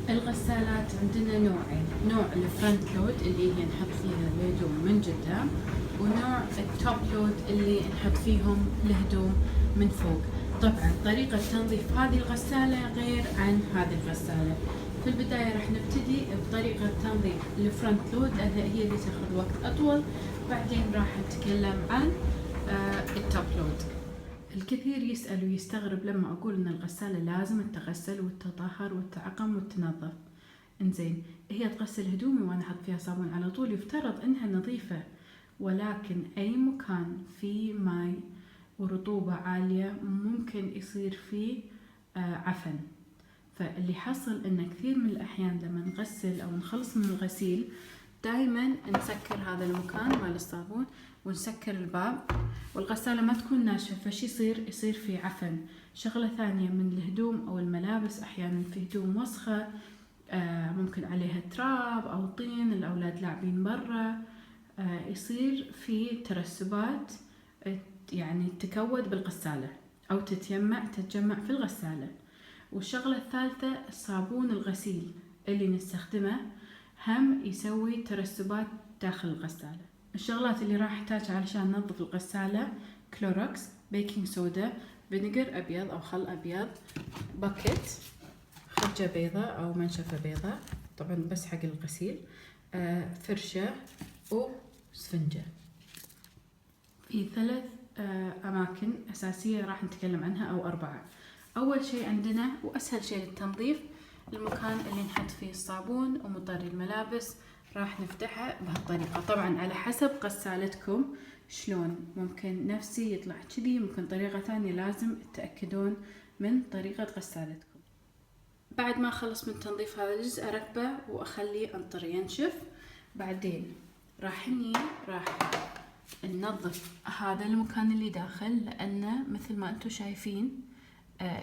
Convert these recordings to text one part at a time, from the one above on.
الغسالات عندنا نوعين، نوع الفرونت لود اللي هي نحط فيها الهدوم من قدام، ونوع التوب لود اللي نحط فيهم الهدوم من فوق. طبعا طريقة تنظيف هذه الغسالة غير عن هذه الغسالة. في البداية راح نبتدي بطريقة تنظيف الفرونت لود لأنها هي اللي تاخذ وقت أطول، بعدين راح نتكلم عن التوب لود. الكثير يسأل ويستغرب لما أقول إن الغسالة لازم تغسل وتطهر وتعقم وتنظف. إنزين، هي تغسل هدومي وأنا أحط فيها صابون على طول، يفترض إنها نظيفة، ولكن أي مكان فيه ماء ورطوبة عالية ممكن يصير فيه عفن. فاللي يحصل إن كثير من الأحيان لما نغسل أو نخلص من الغسيل دايما نسكر هذا المكان مال الصابون ونسكر الباب، والغسالة ما تكون ناشفة، فشي يصير في عفن. شغلة ثانية من الهدوم أو الملابس، أحيانا في هدوم وسخة ممكن عليها تراب أو طين، الأولاد لاعبين برا، يصير في ترسبات يعني تكود بالغسالة أو تتجمع في الغسالة. والشغلة الثالثة صابون الغسيل اللي نستخدمه هم يسوي ترسبات داخل الغسالة. الشغلات اللي راح احتاجها علشان ننظف الغسالة: كلوروكس، بيكنج صودا، فينيجر ابيض او خل ابيض، باكيت، خرجة بيضاء او منشفة بيضاء طبعا بس حق الغسيل، فرشة وسفنجة. في 3 اماكن اساسية راح نتكلم عنها او 4. اول شيء عندنا واسهل شيء للتنظيف المكان اللي نحط فيه الصابون ومطري الملابس، راح نفتحه بهالطريقة. طبعا على حسب غسالتكم شلون، ممكن نفسي يطلع كذي، ممكن طريقة ثانية، لازم تتأكدون من طريقة غسالتكم. بعد ما أخلص من تنظيف هذا الجزء أركبه وأخليه أنطر ينشف. بعدين راح ننظف هذا المكان اللي داخل، لأنه مثل ما أنتم شايفين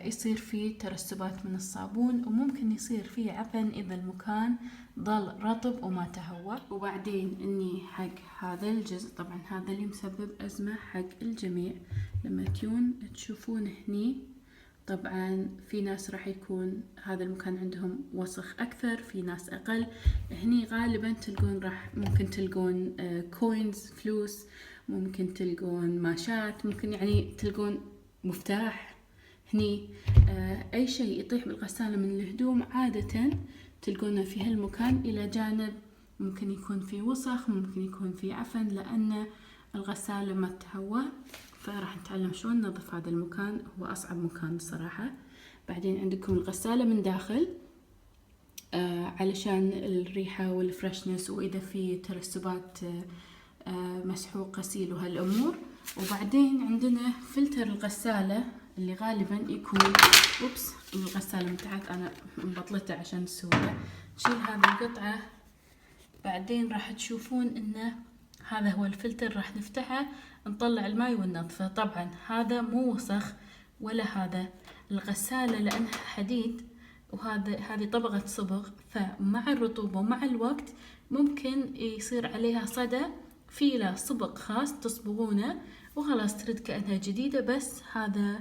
يصير فيه ترسبات من الصابون، وممكن يصير فيه عفن إذا المكان ظل رطب وما تهوى. وبعدين إني حق هذا الجزء، طبعا هذا اللي مسبب أزمة حق الجميع لما تشوفون هني. طبعا في ناس راح يكون هذا المكان عندهم وسخ أكثر، في ناس أقل. هني غالبا تلقون ممكن تلقون كوينز، فلوس، ممكن تلقون ماشات، ممكن يعني تلقون مفتاح. هني أي شيء يطيح بالغسالة من الهدوم عادة تلقونه في هالمكان، إلى جانب ممكن يكون في وسخ، ممكن يكون في عفن، لأن الغسالة ما تهوى. فراح نتعلم شلون ننظف هذا المكان، هو أصعب مكان الصراحة. بعدين عندكم الغسالة من داخل علشان الريحة والفرشنس، وإذا في ترسبات مسحوق غسيل وهالأمور. وبعدين عندنا فلتر الغسالة اللي غالبا يكون الغسالة من تحت أنا مبطلته عشان السهولة. نشيل هذه القطعة، بعدين راح تشوفون إنه هذا هو الفلتر، راح نفتحه نطلع الماء وننظفه. طبعا هذا مو وسخ ولا هذا، الغسالة لأنها حديد هذه طبقة صبغ، فمع الرطوبة ومع الوقت ممكن يصير عليها صدى، في له صبغ خاص تصبغونه وخلاص ترد كأنها جديدة، بس هذا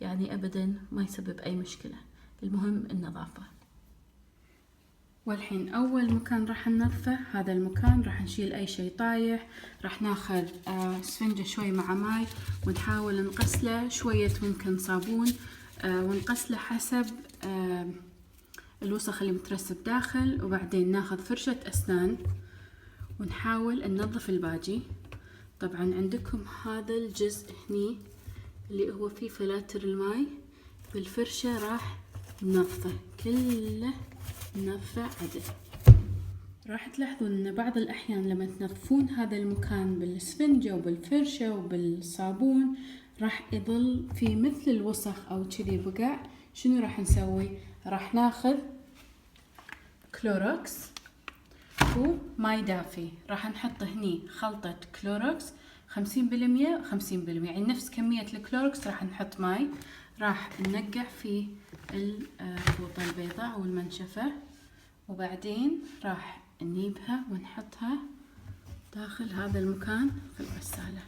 يعني أبدا ما يسبب أي مشكلة. المهم النظافة. والحين أول مكان راح ننظفه هذا المكان، راح نشيل أي شيء طايح، راح ناخذ سفنجة شوي مع ماي ونحاول نغسله شوية، ممكن صابون، ونغسله حسب الوسخ اللي مترسب داخل. وبعدين ناخذ فرشة أسنان ونحاول ننظف الباجي. طبعا عندكم هذا الجزء هني اللي هو فيه فلاتر الماي، بالفرشة راح ننظفه كله نظفة عدل. راح تلاحظون ان بعض الاحيان لما تنظفون هذا المكان بالسفنجة وبالفرشة وبالصابون راح يظل في مثل الوسخ او كذي بقع. شنو راح نسوي؟ راح ناخذ كلوروكس وماي دافي، راح نحط هني خلطة كلوروكس 50% 50%، يعني نفس كمية الكلوروكس راح نحط ماي، راح ننقع في الفوطة البيضاء أو المنشفة، وبعدين راح نجيبها ونحطها داخل هذا المكان في الغسالة.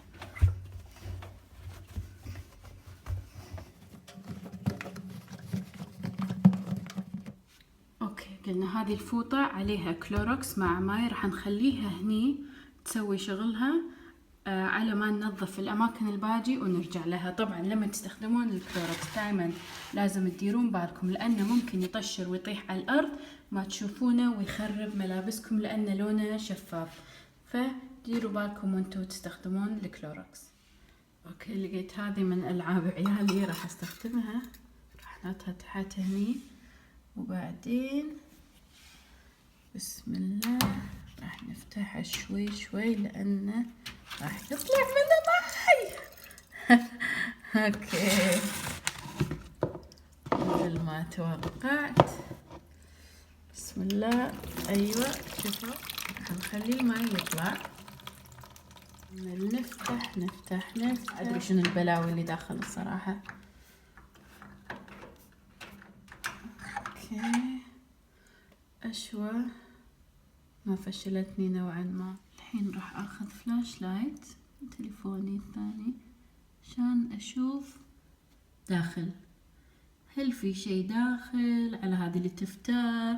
اوكي، قلنا هذه الفوطة عليها كلوروكس مع ماي، راح نخليها هني تسوي شغلها على ما ننظف الأماكن الباجي ونرجع لها. طبعا لما تستخدمون الكلوروكس دائما لازم تديرون بالكم، لأنه ممكن يطشر ويطيح على الأرض ما تشوفونه ويخرب ملابسكم لأنه لونه شفاف، فديروا بالكم وانتوا تستخدمون الكلوروكس. اوكي، لقيت هذه من ألعاب عيالي راح استخدمها، راح نحطها تحت هني، وبعدين بسم الله راح نفتحها شوي شوي لأنه راح يطلع منه ماي. اوكي مثل ما توقعت. بسم الله. ايوه شوفوا، راح نخلي الماي يطلع. نفتح نفتح نفتح. ادري شنو البلاوي اللي داخل الصراحة. اوكي اشوى ما فشلتني نوعا ما. الحين راح اخذ فلاش لايت تليفوني الثاني عشان اشوف داخل، هل في شيء داخل على هذه التفتار.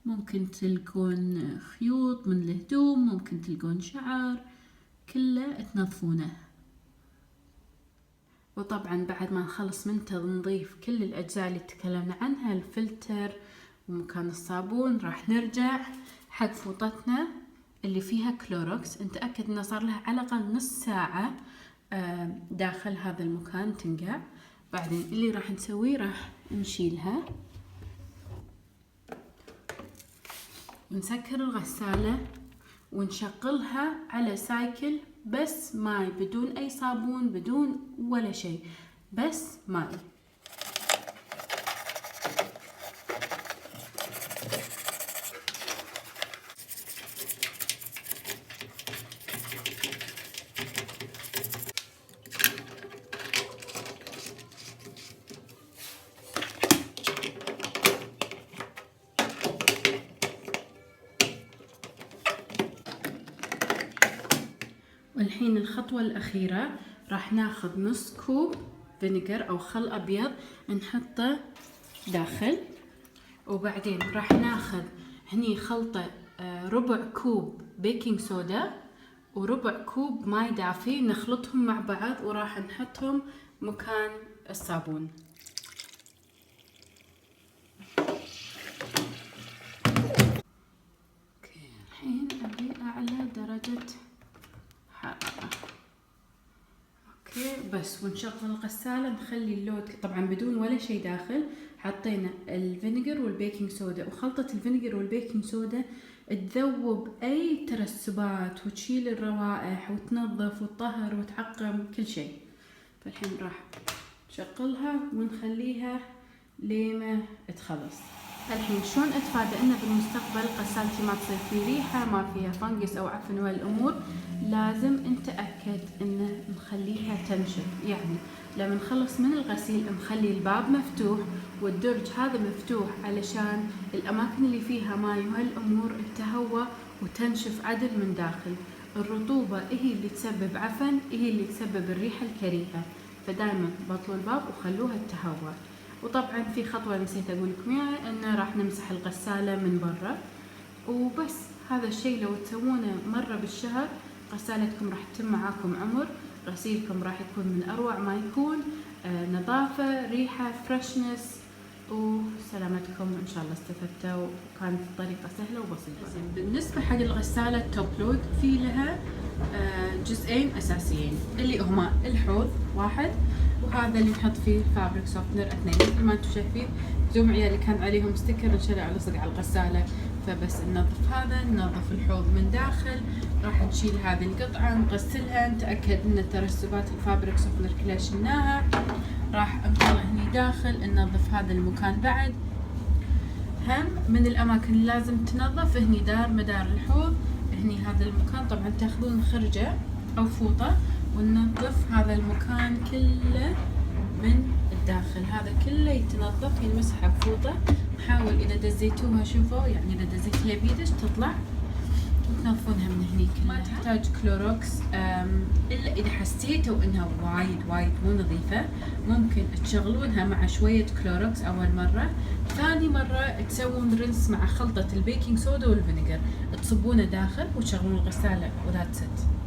ممكن تلقون خيوط من الهدوم، ممكن تلقون شعر، كله تنظفونه. وطبعا بعد ما نخلص من تنظيف كل الأجزاء اللي تكلمنا عنها، الفلتر ومكان الصابون، راح نرجع حق فوطتنا اللي فيها كلوروكس. نتأكد انه صار لها على الأقل نص ساعة داخل هذا المكان تنقع. بعدين اللي راح نسويه راح نشيلها ونسكر الغسالة ونشغلها على سايكل بس ماي، بدون أي صابون بدون ولا شيء، بس ماي. والحين الخطوة الأخيرة راح ناخذ نص كوب فينيجر أو خل أبيض نحطه داخل، وبعدين راح ناخذ هني خلطة ربع كوب بيكنج صودا وربع كوب ماي دافي، نخلطهم مع بعض وراح نحطهم مكان الصابون. اوكي الحين ابي اعلى درجة حرارة. اوكي بس، ونشغل الغسالة نخلي اللود طبعا بدون ولا شيء داخل. حطينا الفينيجر والبيكنج صودا، وخلطة الفينيجر والبيكنج صودا تذوب اي ترسبات وتشيل الروائح وتنظف وتطهر وتعقم كل شيء. فالحين راح نشغلها ونخليها لما تخلص. الحين شلون اتفادى انه بالمستقبل غسالتي ما تصير في ريحة، ما فيها فنجس او عفن والامور؟ لازم نتأكد انه نخليها تنشف. يعني لما نخلص من الغسيل نخلي الباب مفتوح والدرج هذا مفتوح علشان الاماكن اللي فيها ماي وهالامور تهوى وتنشف عدل من داخل. الرطوبة هي اللي تسبب عفن، هي اللي تسبب الريحة الكريهة، فدائما بطلوا الباب وخلوها تهوى. وطبعا في خطوة نسيت اقول لكم اياها، انه راح نمسح الغسالة من برا وبس. هذا الشيء لو تسوونه مرة بالشهر غسالتكم راح تتم معاكم عمر، غسيلكم راح يكون من اروع ما يكون، نظافة، ريحة، فريشنس، وسلامتكم. ان شاء الله استفدتوا وكانت الطريقة سهلة وبسيطة. بالنسبة حق الغسالة التوب لود في لها جزئين اساسيين اللي هما الحوض واحد، وهذا اللي نحط فيه فابريك سوفتنر اثنين. مثل ما انتم شايفين زوم عيالي كان عليهم ستيكر انشلع لصق على الغسالة، فبس ننظف هذا، ننظف الحوض من داخل. راح نشيل هذه القطعة نغسلها، نتأكد ان ترسبات الفابريك سوفتنر كلها شلناها. راح نطلع هني داخل ننظف هذا المكان بعد. هم من الاماكن اللي لازم تنظف هني مدار الحوض، هني هذا المكان. طبعا تاخذون خرجة او فوطة وننظف هذا المكان كله من الداخل. هذا كله يتنظف ينمسح بفوطة. نحاول اذا دزيتوها شوفوا، يعني اذا دزيتها بيدش تطلع. تنظفونها من هني كلها. ما تحتاج كلوروكس إلا إذا حسيتوا إنها وايد مو نظيفة، ممكن تشغلونها مع شوية كلوروكس أول مرة. ثاني مرة تسوون رنس مع خلطة البيكنج صودا والفينيجر، تصبونه داخل وتشغلون الغسالة وذات ست.